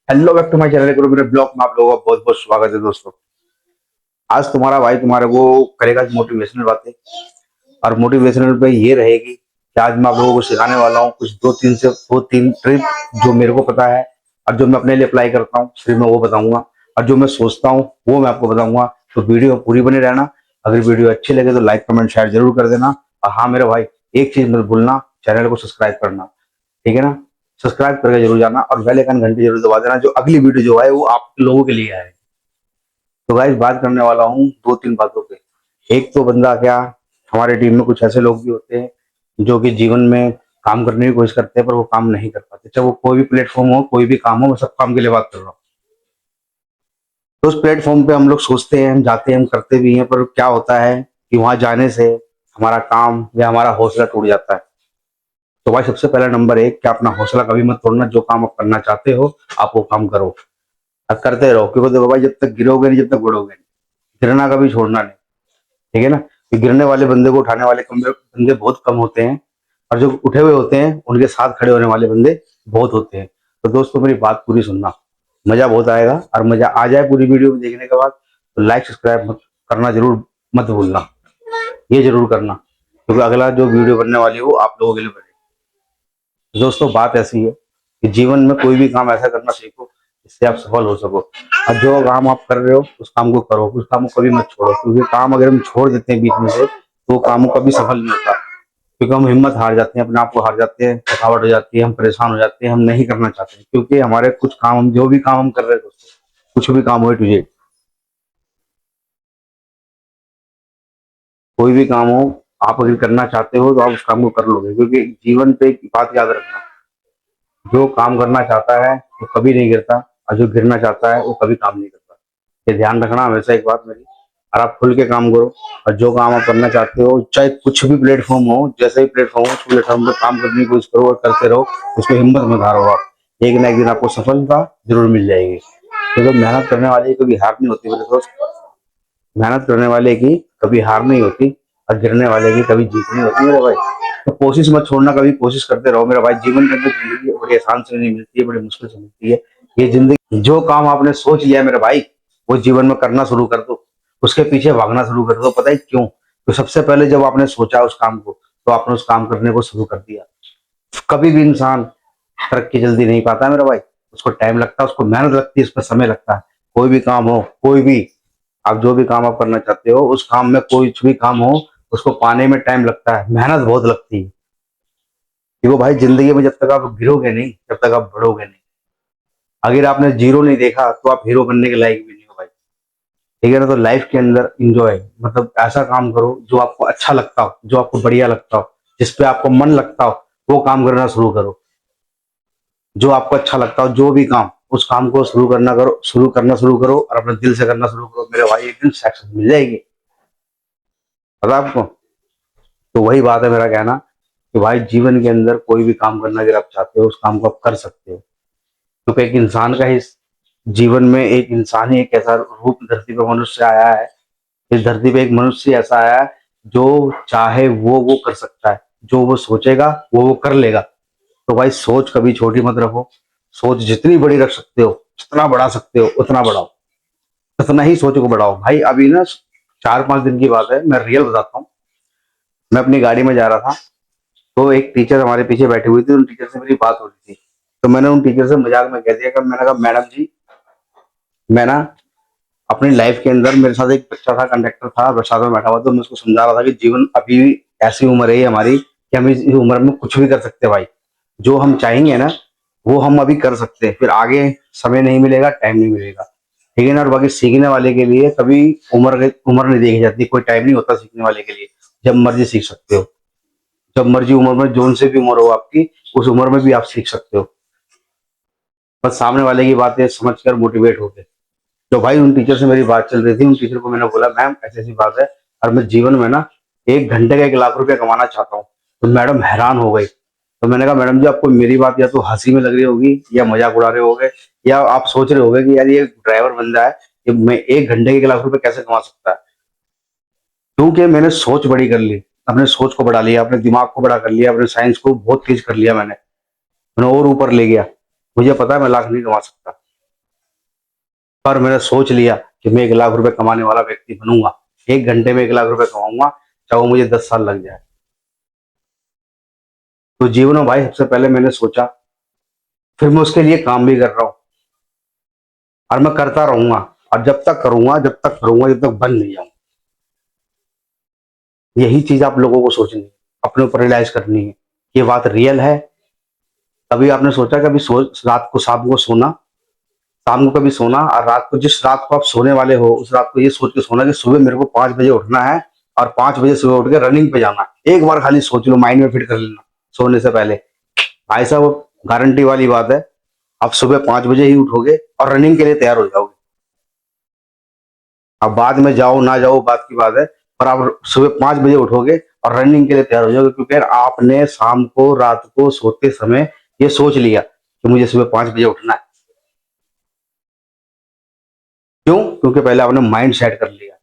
Hello back to my channel करो मेरे blog में आप लोगों का बहुत बहुत स्वागत है दोस्तों। आज तुम्हारा भाई तुम्हारे को करेगा मोटिवेशनल बातें। और मोटिवेशनल पे ये रहेगी कि आज मैं आप लोगों को सिखाने वाला हूँ कुछ दो तीन ट्रिक जो मेरे को पता है और जो मैं अपने लिए अप्लाई करता हूँ सिर्फ मैं वो बताऊंगा। और जो मैं सोचता हूँ वो मैं आपको बताऊंगा। तो वीडियो पूरी बने रहना। अगर वीडियो अच्छी लगे तो लाइक कमेंट शेयर जरूर कर देना। और हाँ मेरे भाई, एक चीज मत भूलना, चैनल को सब्सक्राइब करना। ठीक है ना? सब्सक्राइब करके जरूर जाना और बेल आइकन घंटी जरूर दबा देना, जो अगली वीडियो जो है वो आप लोगों के लिए है। तो गाइस बात करने वाला हूँ दो तीन बातों पे। एक तो बंदा क्या, हमारे टीम में कुछ ऐसे लोग भी होते हैं जो कि जीवन में काम करने की कोशिश करते हैं पर वो काम नहीं कर पाते, चाहे वो कोई भी प्लेटफॉर्म हो कोई भी काम हो। मैं सब काम के लिए बात कर रहा हूँ। तो उस प्लेटफॉर्म पे हम लोग सोचते हैं, हम जाते हैं, हम करते भी हैं, पर क्या होता है कि वहां जाने से हमारा काम या हमारा हौसला टूट जाता है। तो भाई सबसे पहला नंबर एक, कि अपना हौसला कभी मत तोड़ना। जो काम आप करना चाहते हो आप वो काम करो और करते रहो, क्योंकि देखो भाई जब तक गिरोगे नहीं, जब तक बढ़ोगे नहीं। गिरना कभी छोड़ना नहीं। ठीक है ना? कि गिरने वाले बंदे को उठाने वाले बंदे बहुत कम होते हैं, और जो उठे हुए होते हैं उनके साथ खड़े होने वाले बंदे बहुत होते हैं। तो दोस्तों मेरी बात पूरी सुनना, मजा बहुत आएगा। और मजा आ जाए पूरी वीडियो को देखने के बाद तो लाइक सब्सक्राइब मत करना जरूर मत भूलना, ये जरूर करना, क्योंकि अगला जो वीडियो बनने वाली है वो आप लोगों के लिए बनेगी। दोस्तों बात ऐसी है कि जीवन में कोई भी काम ऐसा करना सीखो जिससे आप सफल हो सको। और जो काम आप कर रहे हो उस काम को करो, उस काम को कभी मत छोड़ो, क्योंकि काम अगर हम छोड़ देते हैं बीच में से तो वो काम कभी सफल नहीं होता। क्योंकि हम हिम्मत हार जाते हैं, अपने आप को हार जाते हैं, थकावट हो जाती है, हम परेशान हो जाते हैं, हम नहीं करना चाहते हैं। क्योंकि हमारे कुछ काम, हम जो भी काम हम कर रहे हैं दोस्तों, कुछ भी काम हो तुझे, कोई भी काम हो, आप अगर करना चाहते हो तो आप उस काम को कर लोगे। क्योंकि जीवन पे एक बात याद रखना, जो काम करना चाहता है वो कभी नहीं गिरता, और जो गिरना चाहता है वो कभी काम नहीं करता। ये ध्यान रखना हमेशा एक बात मेरी। और आप खुल के काम करो, और जो काम आप करना चाहते हो चाहे कुछ भी प्लेटफॉर्म हो, जैसे ही प्लेटफॉर्म हो उस प्लेटफॉर्म पर काम करने की कोशिश करो और करते रहो। उसमें हिम्मत मत हारो आप। एक ना एक दिन आपको सफलता जरूर मिल जाएगी। तो मेहनत करने वाले की कभी हार नहीं होती मेरे दोस्त। मेहनत करने वाले की कभी हार नहीं होती, और गिरने वाले की कभी जीत नहीं होती मेरे भाई। तो कोशिश मत छोड़ना, कभी कोशिश करते रहो मेरा भाई। जीवन के अंदर जिंदगी बड़ी आसान से नहीं मिलती है, बड़ी मुश्किल से मिलती है। ये जिंदगी, जो काम आपने सोच लिया है मेरे भाई, वो जीवन में करना शुरू कर दो, उसके पीछे भागना शुरू कर दो। पता है क्यों? तो सबसे पहले जब आपने सोचा उस काम को, तो आपने उस काम करने को शुरू कर दिया। कभी भी इंसान तरक्की जल्दी नहीं पाता है मेरा भाई। उसको टाइम लगता है, उसको मेहनत लगती है, उसमें समय लगता है। कोई भी काम हो, कोई भी, आप जो भी काम आप करना चाहते हो उस काम में, कोई भी काम हो, उसको पाने में टाइम लगता है, मेहनत बहुत लगती है। देखो भाई जिंदगी में जब तक आप गिरोगे नहीं, जब तक आप बढ़ोगे नहीं। अगर आपने जीरो नहीं देखा तो आप हीरो बनने के लायक भी नहीं हो भाई। ठीक है ना? तो लाइफ के अंदर इंजॉय, मतलब ऐसा काम करो जो आपको अच्छा लगता हो, जो आपको बढ़िया लगता हो, जिसपे आपको मन लगता हो, वो काम करना शुरू करो। जो आपको अच्छा लगता हो, जो भी काम, उस काम को शुरू करना शुरू करो और अपने दिल से करना शुरू करो मेरे भाई। एक दिन सक्सेस मिल जाएगी, पता आपको। तो वही बात है मेरा कहना कि भाई जीवन के अंदर कोई भी काम करना अगर आप चाहते हो उस काम को आप कर सकते हो। क्योंकि एक इंसान का ही जीवन में, एक इंसान ही एक ऐसा रूप धरती पर मनुष्य आया है, इस धरती पे एक मनुष्य ऐसा आया है जो चाहे वो कर सकता है। जो वो सोचेगा वो कर लेगा। तो भाई सोच कभी छोटी मत रखो। सोच जितनी बड़ी रख सकते हो, जितना बढ़ा सकते हो उतना बढ़ाओ, उतना ही सोच को बढ़ाओ भाई। अभी ना 4-5 दिन की बात है, मैं रियल बताता हूँ। मैं अपनी गाड़ी में जा रहा था, तो एक टीचर हमारे पीछे बैठी हुई थी, उन टीचर से मेरी बात हो रही थी। तो मैंने उन टीचर से मजाक में कह दिया कि, मैंने कहा मैडम जी, मैं ना अपनी लाइफ के अंदर, मेरे साथ एक बच्चा था, कंडक्टर था, साथ में बैठा हुआ, तो मैं उसको समझा रहा था कि जीवन अभी भी ऐसी उम्र है हमारी कि हम इस उम्र में कुछ भी कर सकते हैं भाई। जो हम चाहेंगे ना वो हम अभी कर सकते हैं, फिर आगे समय नहीं मिलेगा, टाइम नहीं मिलेगा। ठीक है ना? और बाकी सीखने वाले के लिए कभी उम्र नहीं देखी जाती, कोई टाइम नहीं होता सीखने वाले के लिए। जब मर्जी सीख सकते हो, जब मर्जी उम्र में, जोन से भी उम्र हो आपकी, उस उम्र में भी आप सीख सकते हो। बस सामने वाले की बातें समझकर मोटिवेट होके। तो भाई उन टीचर से मेरी बात चल रही थी, उन टीचर को मैंने बोला मैम ऐसी ऐसी बात है, और मैं जीवन में ना 1 घंटे का 1 लाख रुपया कमाना चाहता हूँ। तो मैडम हैरान हो गई। तो मैंने कहा मैडम जी, आपको मेरी बात या तो हंसी में लग रही होगी, या मजाक उड़ा रहे होगे, या आप सोच रहे होगे कि यार ये ड्राइवर बंदा है, ये मैं 1 घंटे के 1 लाख रुपए कैसे कमा सकता है। क्योंकि मैंने सोच बड़ी कर ली, अपने सोच को बढ़ा लिया, अपने दिमाग को बड़ा कर लिया, अपने साइंस को बहुत तेज कर लिया मैंने और ऊपर ले गया। मुझे पता है मैं लाख नहीं कमा सकता, पर मैंने सोच लिया कि मैं 1 लाख रुपए कमाने वाला व्यक्ति बनूंगा, 1 घंटे में 1 लाख रुपए कमाऊंगा, चाहे वो मुझे 10 साल लग जाए। तो जीवन में भाई सबसे पहले मैंने सोचा, फिर मैं उसके लिए काम भी कर रहा हूँ और मैं करता रहूंगा, और जब तक करूंगा, जब तक करूंगा, जब तक बन नहीं जाऊंगा। यही चीज आप लोगों को सोचनी है, अपने ऊपर रियलाइज करनी है, ये बात रियल है। कभी आपने सोचा कभी रात को, शाम को कभी सोना, और रात को, जिस रात को आप सोने वाले हो उस रात को ये सोच के सोना कि सुबह मेरे को 5 बजे उठना है और 5 बजे सुबह उठ के रनिंग पे जाना है। एक बार खाली सोच लो, माइंड में फिट कर लेना सोने से पहले। भाई साहब गारंटी वाली बात है, आप सुबह 5 बजे ही उठोगे और रनिंग के लिए तैयार हो जाओगे। अब बाद में जाओ ना जाओ बात की बात है, पर आप सुबह 5 बजे उठोगे और रनिंग के लिए तैयार हो जाओगे, क्योंकि आपने शाम को, रात को सोते समय ये सोच लिया कि मुझे सुबह 5 बजे उठना है। क्यों? क्योंकि पहले आपने माइंड सेट कर लिया,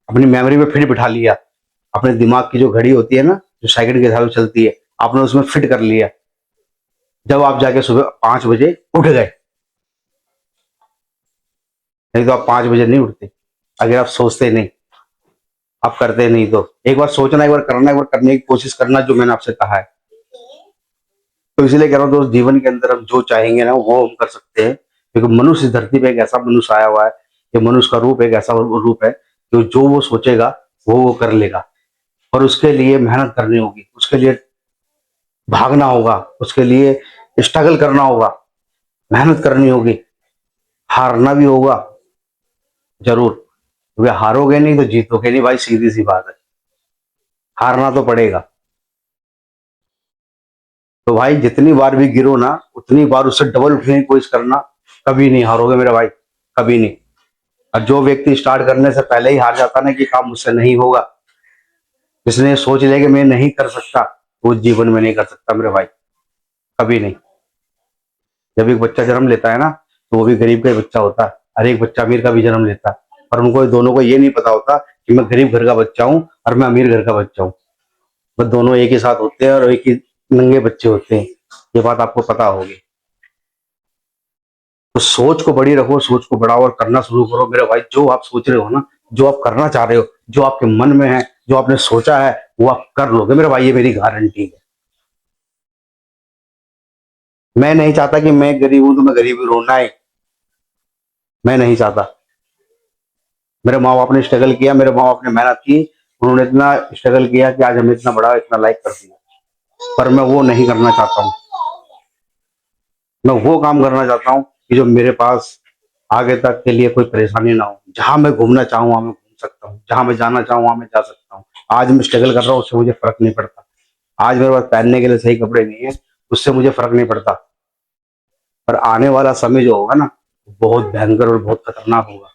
अपनी मेमोरी में फिट बिठा लिया, अपने दिमाग की जो घड़ी होती है ना, जो सेकंड के हिसाब से चलती है, आपने उसमें फिट कर लिया। जब आप जाके सुबह 5 बजे उठ गए, नहीं तो आप 5 बजे नहीं उठते अगर आप सोचते नहीं, आप करते नहीं। तो एक बार सोचना, एक बार करना, एक बार करने की कोशिश करना, जो मैंने आपसे कहा है। तो इसलिए कह रहा हूँ दोस्त, जीवन के अंदर हम जो चाहेंगे ना वो हम कर सकते हैं, क्योंकि मनुष्य इस धरती पे एक ऐसा मनुष्य आया हुआ है, कि मनुष्य का रूप एक ऐसा रूप है कि जो वो सोचेगा वो कर लेगा। और उसके लिए मेहनत करनी होगी, उसके लिए भागना होगा, उसके लिए स्ट्रगल करना होगा, मेहनत करनी होगी, हारना भी होगा जरूर, क्योंकि हारोगे नहीं तो जीतोगे नहीं भाई, सीधी सी बात है, हारना तो पड़ेगा। तो भाई जितनी बार भी गिरो ना, उतनी बार उससे डबल उठने की कोशिश करना, कभी नहीं हारोगे मेरे भाई, कभी नहीं। और जो व्यक्ति स्टार्ट करने से पहले ही हार जाता ना कि काम मुझसे नहीं होगा, जिसने सोच लिया कि मैं नहीं कर सकता, वो जीवन में नहीं कर सकता मेरे भाई, कभी नहीं। जब एक बच्चा जन्म लेता है ना, तो वो भी गरीब का ही बच्चा होता है, और एक बच्चा अमीर का भी जन्म लेता है, पर उनको दोनों को ये नहीं पता होता कि मैं गरीब घर का बच्चा हूँ और मैं अमीर घर का बच्चा हूँ। बस दोनों एक ही साथ होते हैं और एक ही नंगे बच्चे होते हैं, ये बात आपको पता होगी। तो सोच को बड़ी रखो, सोच को बढ़ाओ और करना शुरू करो मेरे भाई। जो आप सोच रहे हो ना, जो आप करना चाह रहे हो, जो आपके मन में है, जो आपने सोचा है, वो आप कर लोगे मेरे भाई, ये मेरी गारंटी है। मैं नहीं चाहता कि मैं गरीब हूं तो मैं गरीब ही रोना है, मैं नहीं चाहता। मेरे माँ बाप ने स्ट्रगल किया, मेरे माँ बाप ने मेहनत की, उन्होंने इतना स्ट्रगल किया कि आज हमें इतना बड़ा, इतना लाइक कर दिया। पर मैं वो नहीं करना चाहता हूँ, मैं वो काम करना चाहता हूँ कि जो मेरे पास आगे तक के लिए कोई परेशानी ना हो। जहां मैं घूमना चाहूँ वहां मैं घूम सकता हूँ, जहां मैं जाना चाहूँ वहां मैं जा सकता हूँ। आज मैं स्ट्रगल कर रहा हूँ, उससे मुझे फर्क नहीं पड़ता। आज मेरे पास पहनने के लिए सही कपड़े नहीं है, उससे मुझे फर्क नहीं पड़ता। पर आने वाला समय जो होगा ना, बहुत भयंकर और बहुत खतरनाक होगा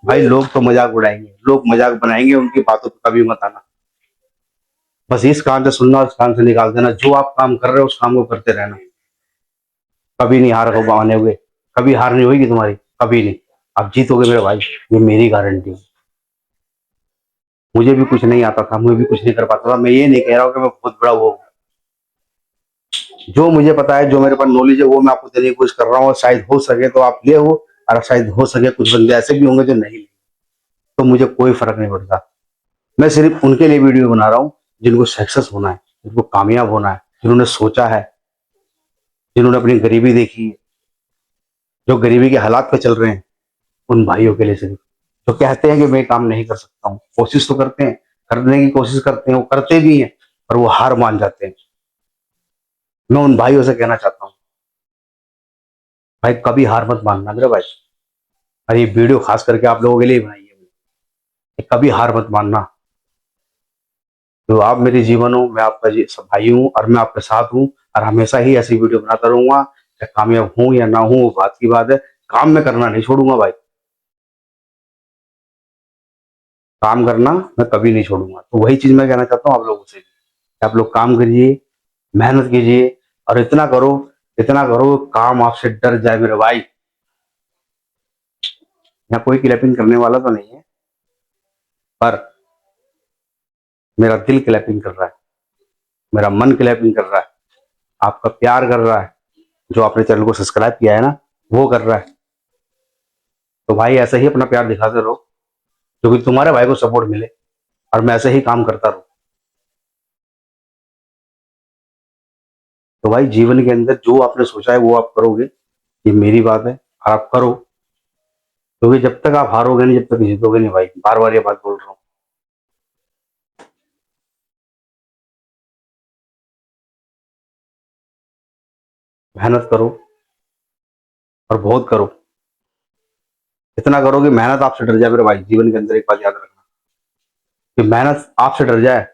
भाई। लोग तो मजाक उड़ाएंगे, लोग मजाक बनाएंगे, उनकी बातों पर कभी मत आना। बस इस कान से सुनना, उस कान से निकाल देना। जो आप काम कर रहे हो उस काम को करते रहना, कभी नहीं हार हो पाने हुए, कभी हार नहीं होगी तुम्हारी, कभी नहीं। आप जीतोगे मेरे भाई, ये मेरी गारंटी है। मुझे भी कुछ नहीं आता था, मैं भी कुछ नहीं कर पाता था। मैं ये नहीं कह रहा हूँ कि मैं बहुत बड़ा वो हूँ। जो मुझे पता है, जो मेरे पास नॉलेज है, वो मैं आपको देने की कोशिश कर रहा हूँ। और शायद हो सके तो आप ले हो, और शायद हो सके कुछ बंदे ऐसे भी होंगे जो नहीं ले, तो मुझे कोई फर्क नहीं पड़ता। मैं सिर्फ उनके लिए वीडियो बना रहा हूँ जिनको सक्सेस होना है, जिनको कामयाब होना है, जिन्होंने सोचा है, जिन्होंने अपनी गरीबी देखी है, जो गरीबी के हालात पे चल रहे हैं, उन भाइयों के लिए सिर्फ। जो कहते हैं कि मैं काम नहीं कर सकता हूँ, कोशिश तो करते हैं, करने की कोशिश करते हैं, वो करते भी हैं, पर वो हार मान जाते हैं। मैं उन भाइयों से कहना चाहता हूँ, भाई कभी हार मत मानना मेरे भाई। और ये वीडियो खास करके आप लोगों के लिए बनाई है, कभी हार मत मानना। तो आप मेरे जीवन हो, मैं आपका भाई हूँ और मैं आपके साथ हूँ, और हमेशा ही ऐसी वीडियो बनाता रहूंगा। चाहे कामयाब हूँ या ना हूँ वो बात की बात है, काम में करना नहीं छोड़ूंगा भाई, काम करना मैं कभी नहीं छोड़ूंगा। तो वही चीज मैं कहना चाहता हूँ आप लोगों से कि आप लोग काम करिए, मेहनत कीजिए, और इतना करो, इतना करो, काम आपसे डर जाए मेरे भाई। यहाँ कोई क्लैपिंग करने वाला तो नहीं है, पर मेरा दिल क्लैपिंग कर रहा है, मेरा मन क्लैपिंग कर रहा है, आपका प्यार कर रहा है, जो आपने चैनल को सब्सक्राइब किया है ना, वो कर रहा है। तो भाई ऐसे ही अपना प्यार दिखाते रहो, क्योंकि तुम्हारे भाई को सपोर्ट मिले और मैं ऐसे ही काम करता रहूं। तो भाई जीवन के अंदर जो आपने सोचा है वो आप करोगे, ये मेरी बात है, आप करो। क्योंकि जब तक आप हारोगे नहीं, जब तक जीतोगे नहीं भाई, बार बार ये बात बोल रहा हूँ। मेहनत करो और बहुत करो। इतना करो कि मेहनत आपसे डर जाए मेरे भाई। जीवन के अंदर एक बात याद रखना, कि मेहनत आपसे डर जाए,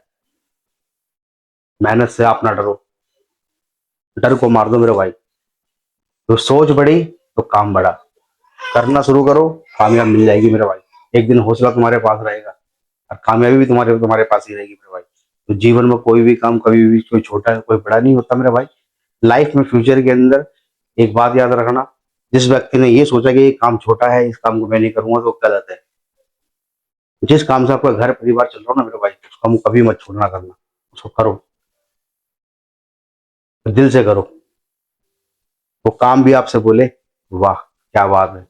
मेहनत से आप ना डरो। डर को मार दो मेरे भाई। तो सोच बड़ी तो काम बड़ा। करना शुरू करो, कामयाब मिल जाएगी मेरे भाई। एक दिन हौसला तुम्हारे पास रहेगा और कामयाबी भी तुम्हारे तुम्हारे पास ही रहेगी मेरे भाई। तो जीवन में कोई भी काम कभी भी कोई छोटा है कोई बड़ा नहीं होता मेरे भाई। लाइफ में फ्यूचर के अंदर एक बात याद रखना, जिस व्यक्ति ने ये सोचा कि ये काम छोटा है, इस काम को मैं नहीं करूंगा, तो गलत है। जिस काम से आपका घर परिवार चल रहा हो ना मेरे भाई, उस काम को कभी मत छोड़ना करना, उसको करो, दिल से करो। वो काम भी आपसे बोले वाह क्या बात है।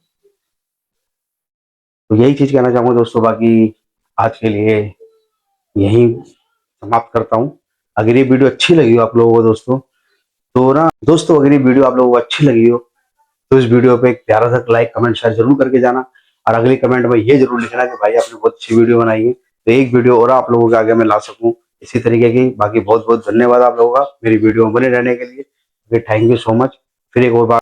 तो यही चीज कहना चाहूंगा दोस्तों। बाकी आज के लिए यही समाप्त करता हूँ। अगर ये वीडियो अच्छी लगी हो आप लोगों को दोस्तों, तो ना दोस्तों अगर ये वीडियो आप लोगों को अच्छी लगी हो, तो इस वीडियो पे एक प्यारा सा लाइक कमेंट शेयर जरूर करके जाना। और अगले कमेंट में ये जरूर लिखना कि भाई आपने बहुत अच्छी वीडियो बनाई है, तो एक वीडियो और आप लोगों के आगे मैं ला सकूं इसी तरीके की। बाकी बहुत बहुत धन्यवाद आप लोगों का मेरी वीडियो में बने रहने के लिए। Thank you so much. फिर एक और बार